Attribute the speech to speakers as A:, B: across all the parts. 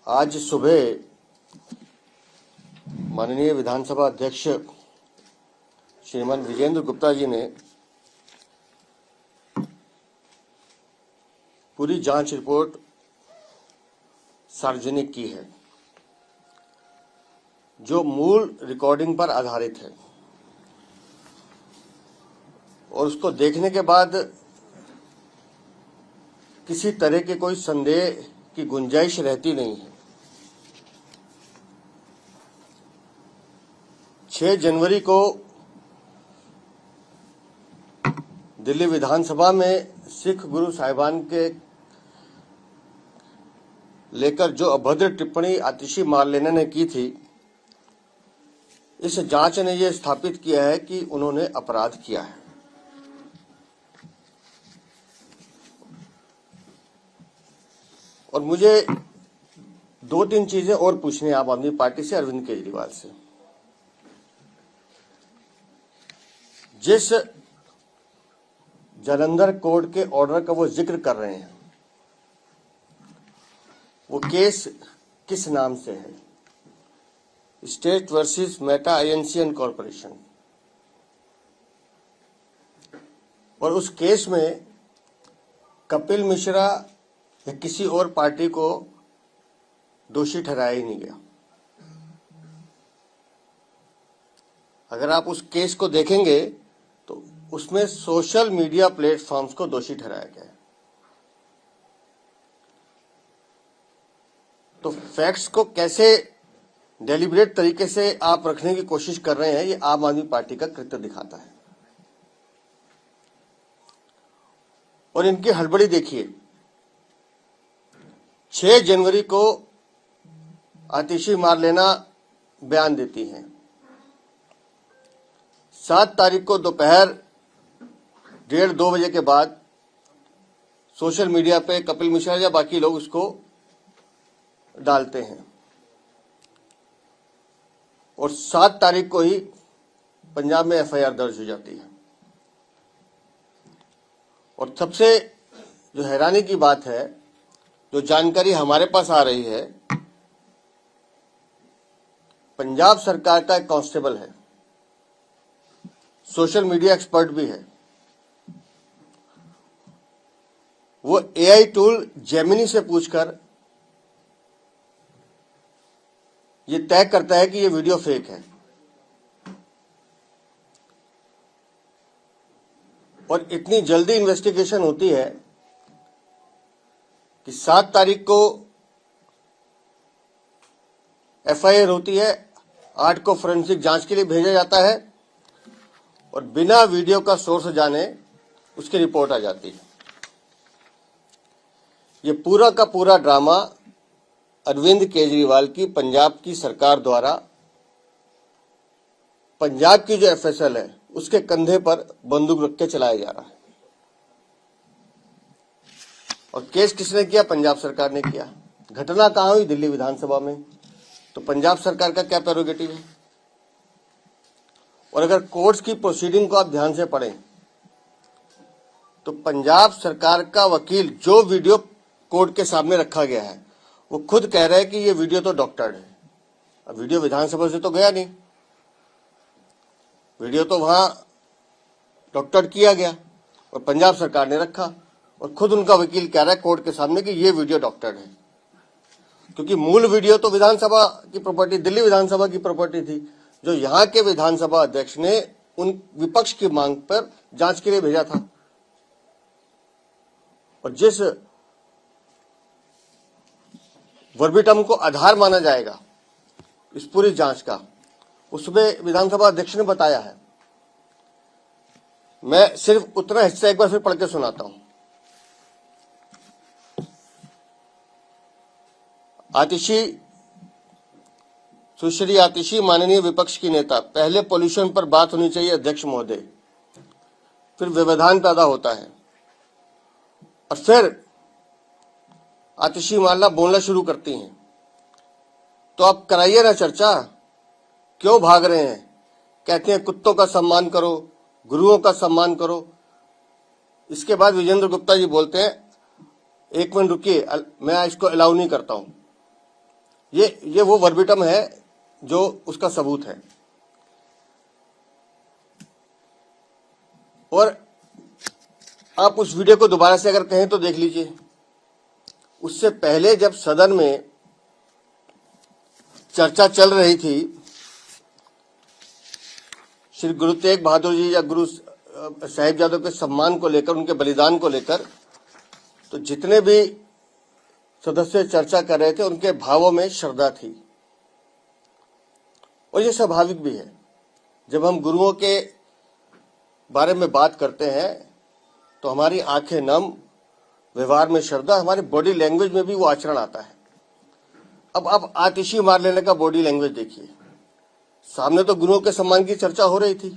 A: आज सुबह माननीय विधानसभा अध्यक्ष श्रीमान विजेंद्र गुप्ता जी ने पूरी जांच रिपोर्ट सार्वजनिक की है, जो मूल रिकॉर्डिंग पर आधारित है, और उसको देखने के बाद किसी तरह के कोई संदेह की गुंजाइश रहती नहीं है। 6 जनवरी को दिल्ली विधानसभा में सिख गुरु साहिबान के लेकर जो अभद्र टिप्पणी आतिशी मारलेना ने की थी, इस जांच ने यह स्थापित किया है कि उन्होंने अपराध किया है। और मुझे 2-3 चीजें और पूछनी है आम आदमी पार्टी से, अरविंद केजरीवाल से। जिस जालंधर कोर्ट के ऑर्डर का वो जिक्र कर रहे हैं, वो केस किस नाम से है? State versus Meta INCN corporation. और उस केस में कपिल मिश्रा या किसी और पार्टी को दोषी ठहराया ही नहीं गया। अगर आप उस केस को देखेंगे तो उसमें सोशल मीडिया प्लेटफॉर्म्स को दोषी ठहराया गया है। तो फैक्ट्स को कैसे डेलिब्रेट तरीके से आप रखने की कोशिश कर रहे हैं, ये आम आदमी पार्टी का कृत्य दिखाता है। और इनकी हड़बड़ी देखिए। 6 जनवरी को आतिशी मारलेना बयान देती हैं। 7 तारीख को दोपहर 1:30-2 बजे के बाद सोशल मीडिया पे कपिल मिश्रा या बाकी लोग उसको डालते हैं, और 7 तारीख को ही पंजाब में FIR दर्ज हो जाती है। और सबसे जो हैरानी की बात है, जो जानकारी हमारे पास आ रही है, पंजाब सरकार का एक कांस्टेबल है, सोशल मीडिया एक्सपर्ट भी है। वो AI टूल जेमिनी से पूछकर ये तय करता है कि ये वीडियो फेक है। और इतनी जल्दी इन्वेस्टिगेशन होती है कि 7 तारीख को FIR होती है, 8 को फोरेंसिक जांच के लिए भेजा जाता है, और बिना वीडियो का सोर्स जाने उसकी रिपोर्ट आ जाती है। ये पूरा का पूरा ड्रामा अरविंद केजरीवाल की पंजाब की सरकार द्वारा पंजाब की जो FSL है उसके कंधे पर बंदूक रख के चलाया जा रहा है। और केस किसने किया? पंजाब सरकार ने किया। घटना कहां हुई? दिल्ली विधानसभा में। तो पंजाब सरकार का क्या प्रेरोगेटिव है? और अगर कोर्ट्स की प्रोसीडिंग को आप ध्यान से पढ़ें तो पंजाब सरकार का वकील, जो वीडियो कोर्ट के सामने रखा गया है, वो खुद कह रहा है कि ये वीडियो तो डॉक्टर्ड है। अब वीडियो विधानसभा से तो गया नहीं, वीडियो तो वहां डॉक्टर्ड किया गया और पंजाब सरकार ने रखा, और खुद उनका वकील कह रहा है कोर्ट के सामने कि ये वीडियो डॉक्टर्ड है। क्योंकि मूल वीडियो तो विधानसभा की प्रॉपर्टी, दिल्ली विधानसभा की प्रॉपर्टी थी, जो यहां के विधानसभा अध्यक्ष ने उन विपक्ष की मांग पर जांच के लिए भेजा था। और जिस वर्बिटम को आधार माना जाएगा इस पूरी जांच का, उसमें विधानसभा अध्यक्ष ने बताया है। मैं सिर्फ उतना हिस्सा एक बार फिर पढ़ के सुनाता हूं। सुश्री आतिशी, माननीय विपक्ष की नेता, पहले पॉल्यूशन पर बात होनी चाहिए अध्यक्ष महोदय, फिर व्यवधान पैदा होता है, और फिर आतिशी मारना बोलना शुरू करती हैं। तो आप कराइए ना चर्चा, क्यों भाग रहे हैं? कहते हैं कुत्तों का सम्मान करो, गुरुओं का सम्मान करो। इसके बाद विजेंद्र गुप्ता जी बोलते हैं, 1 मिनट रुकिए, मैं इसको अलाउ नहीं करता हूं। ये वो वर्बिटम है जो उसका सबूत है। और आप उस वीडियो को दोबारा से अगर कहें तो देख लीजिए। उससे पहले जब सदन में चर्चा चल रही थी श्री गुरु तेग बहादुर जी या गुरु साहिबजादों के सम्मान को लेकर, उनके बलिदान को लेकर, तो जितने भी सदस्य चर्चा कर रहे थे उनके भावों में श्रद्धा थी। और ये स्वाभाविक भी है। जब हम गुरुओं के बारे में बात करते हैं तो हमारी आंखें नम, व्यवहार में श्रद्धा, हमारी बॉडी लैंग्वेज में भी वो आचरण आता है। अब आप आतिशी मार लेने का बॉडी लैंग्वेज देखिए। सामने तो गुरुओं के सम्मान की चर्चा हो रही थी,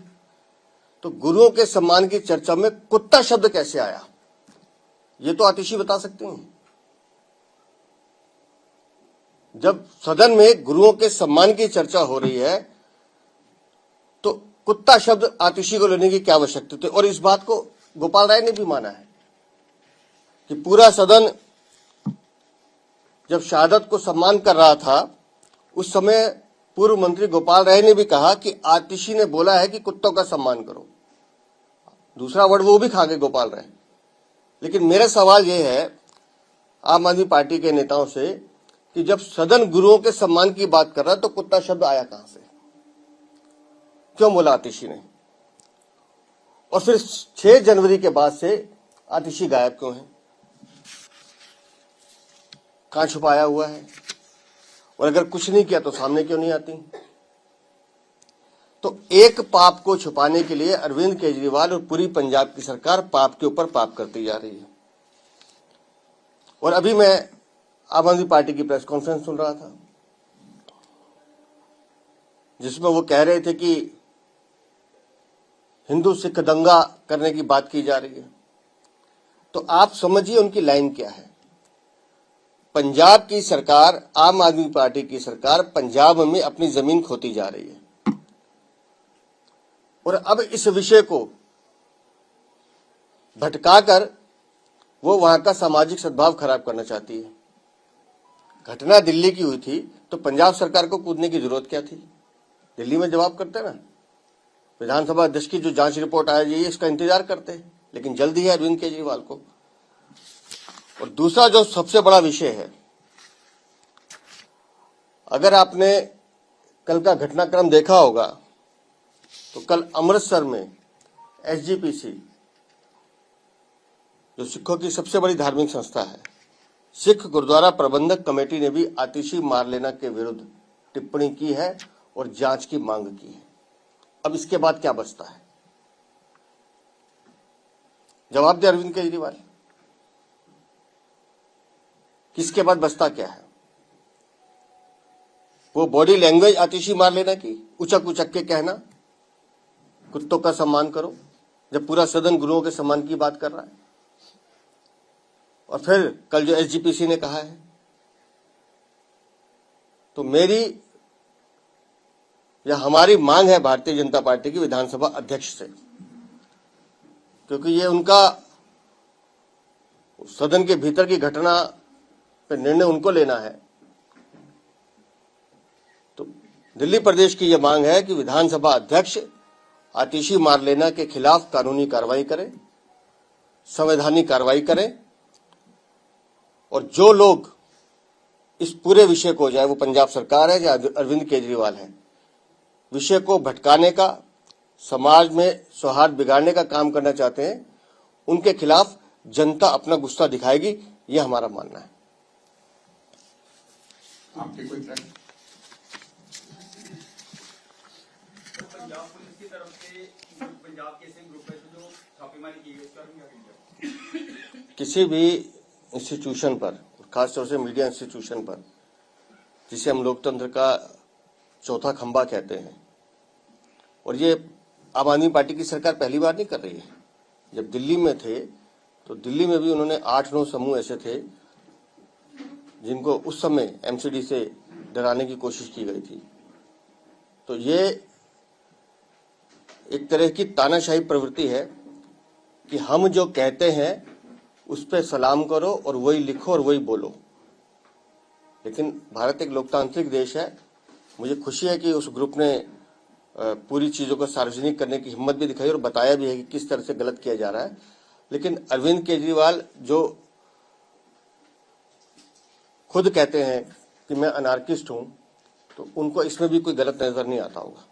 A: तो गुरुओं के सम्मान की चर्चा में कुत्ता शब्द कैसे आया, ये तो आतिशी बता सकती हैं। जब सदन में गुरुओं के सम्मान की चर्चा हो रही है तो कुत्ता शब्द आतिशी को लेने की क्या आवश्यकता थी। और इस बात को गोपाल राय ने भी माना है कि पूरा सदन जब शहादत को सम्मान कर रहा था उस समय पूर्व मंत्री गोपाल राय ने भी कहा कि आतिशी ने बोला है कि कुत्तों का सम्मान करो। दूसरा वर्ड वो भी खा गए गोपाल राय। लेकिन मेरा सवाल यह है आम आदमी पार्टी के नेताओं से कि जब सदन गुरुओं के सम्मान की बात कर रहा है तो कुत्ता शब्द आया कहां से, क्यों बोला आतिशी ने? और फिर 6 जनवरी के बाद से आतिशी गायब क्यों है, कहां छुपाया हुआ है? और अगर कुछ नहीं किया तो सामने क्यों नहीं आती? तो एक पाप को छुपाने के लिए अरविंद केजरीवाल और पूरी पंजाब की सरकार पाप के ऊपर पाप करती जा रही है। और अभी मैं आम आदमी पार्टी की प्रेस कॉन्फ्रेंस सुन रहा था जिसमें वो कह रहे थे कि हिंदू सिख दंगा करने की बात की जा रही है। तो आप समझिए उनकी लाइन क्या है। पंजाब की सरकार, आम आदमी पार्टी की सरकार पंजाब में अपनी जमीन खोती जा रही है और अब इस विषय को भटकाकर वो वहां का सामाजिक सद्भाव खराब करना चाहती है। घटना दिल्ली की हुई थी तो पंजाब सरकार को कूदने की जरूरत क्या थी? दिल्ली में जवाब करते ना, विधानसभा अध्यक्ष की जो जांच रिपोर्ट आ जाइए इसका इंतजार करते हैं, लेकिन जल्दी है अरविंद केजरीवाल को। और दूसरा जो सबसे बड़ा विषय है, अगर आपने कल का घटनाक्रम देखा होगा तो कल अमृतसर में SGPC, जो सिखों की सबसे बड़ी धार्मिक संस्था है, सिख गुरुद्वारा प्रबंधक कमेटी ने भी आतिशी मार लेना के विरुद्ध टिप्पणी की है और जांच की मांग की है। अब इसके बाद क्या बचता है? जवाब दे अरविंद केजरीवाल। किसके बाद बचता क्या है? वो बॉडी लैंग्वेज आतिशी मार लेना की, उचक उचक के कहना कुत्तों का सम्मान करो, जब पूरा सदन गुरुओं के सम्मान की बात कर रहा है। और फिर कल जो SGPC ने कहा है, तो मेरी या हमारी मांग है भारतीय जनता पार्टी की विधानसभा अध्यक्ष से, क्योंकि ये उनका सदन के भीतर की घटना पर निर्णय उनको लेना है। तो दिल्ली प्रदेश की यह मांग है कि विधानसभा अध्यक्ष आतिशी मार लेना के खिलाफ कानूनी कार्रवाई करें, संवैधानिक कार्रवाई करें और जो लोग इस पूरे विषय को, चाहे वो पंजाब सरकार है या अरविंद केजरीवाल है, विषय को भटकाने का, समाज में सौहार्द बिगाड़ने का काम करना चाहते हैं, उनके खिलाफ जनता अपना गुस्सा दिखाएगी, यह हमारा मानना है।
B: आपके कोई प्रश्न?
C: पंजाब पुलिस की तरफ से पंजाब के सिंह ग्रुप में जो छापेमारी की गई उसका क्या कहेंगे?
A: किसी भी इंस्टीट्यूशन पर, खासतौर से मीडिया इंस्टीट्यूशन पर, जिसे हम लोकतंत्र का चौथा खंभा कहते हैं, और ये आम आदमी पार्टी की सरकार पहली बार नहीं कर रही है। जब दिल्ली में थे तो दिल्ली में भी उन्होंने 8-9 समूह ऐसे थे जिनको उस समय MCD से डराने की कोशिश की गई थी। तो ये एक तरह की तानाशाही प्रवृत्ति है कि हम जो कहते हैं उस पर सलाम करो और वही लिखो और वही बोलो। लेकिन भारत एक लोकतांत्रिक देश है। मुझे खुशी है कि उस ग्रुप ने पूरी चीजों को सार्वजनिक करने की हिम्मत भी दिखाई और बताया भी है कि किस तरह से गलत किया जा रहा है। लेकिन अरविंद केजरीवाल जो खुद कहते हैं कि मैं अनार्किस्ट हूं, तो उनको इसमें भी कोई गलत नजर नहीं आता होगा।